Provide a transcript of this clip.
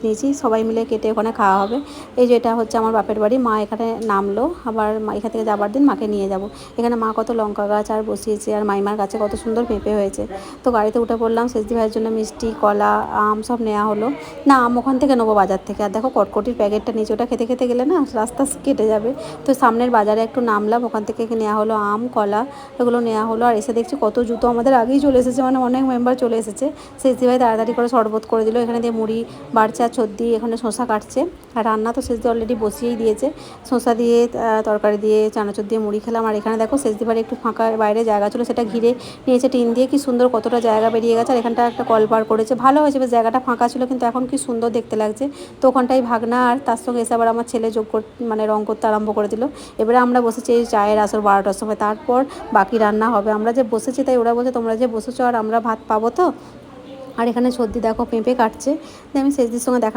নিয়েছি, সবাই মিলে কেটে ওখানে খাওয়া হবে। এই যে এটা হচ্ছে আমার বাপের বাড়ি, মা এখানে নামলো, আবার এখান থেকে যাবার দিন মাকে নিয়ে যাব। এখানে মা কত লঙ্কা গাছ আর বসিয়েছে, আর মাইমার গাছে কত সুন্দর পেঁপে হয়েছে। তো গাড়িতে উঠে পড়লাম, সেজদি ভাইয়ের জন্য মিষ্টি, কলা, আম সব নেওয়া হলো। না, আম ওখান থেকে নেবো বাজার থেকে। আর দেখো কটকটির প্যাকেটটা নিচে, ওটা খেতে খেতে গেলে না রাস্তা কেটে যাবে। তো সামনের বাজারে একটু নামলাম, ওখান থেকে নেওয়া হলো আম, কলা, এগুলো নেওয়া হলো। আর এসে দেখছি কত জুতো আমাদের আগেই চলে এসেছে, মানে অনেক মেম্বার চলে এসেছে। সেজদি ভাই তাড়াতাড়ি করে শরবত করে দিল। এখানে দিয়ে মুড়ি বাড়ছে আর সর্দি, এখানে শসা কাটছে। আর রান্না তো সেজদি অলরেডি বসিয়েই দিয়েছে, শসা দিয়ে তরকারি দিয়ে চানাচুর দিয়ে মুড়ি খেলাম। আর এখানে দেখো সেজদি বাড়ি একটু ফাঁকা বাইরে জায়গা ছিল, সেটা ঘিরে নিয়েছে টিন দিয়ে, কি সুন্দর কতটা জায়গা বেরিয়ে গেছে। আর এখানটা একটা কল পার করেছে, ভালো হয়েছে, বেশ জায়গাটা ফাঁকা ছিল, কিন্তু এখন কি সুন্দর দেখতে লাগছে। তো ওখানটাই ভাগনা আর তার সঙ্গে এসে আবার আমার ছেলে মানে রং করতে আরম্ভ করে দিল। এবারে আমরা বসেছি এই চায়ের আসর 12টার সময়, তারপর বাকি রান্না হবে। আমরা যে বসেছি তাই ওরা বলছে তোমরা যে বসেছো আর আমরা ভাত পাবো তো। আর এখানে সর্দি দেখো পেঁপে কাটছে। আমি সেজদির সঙ্গে দেখা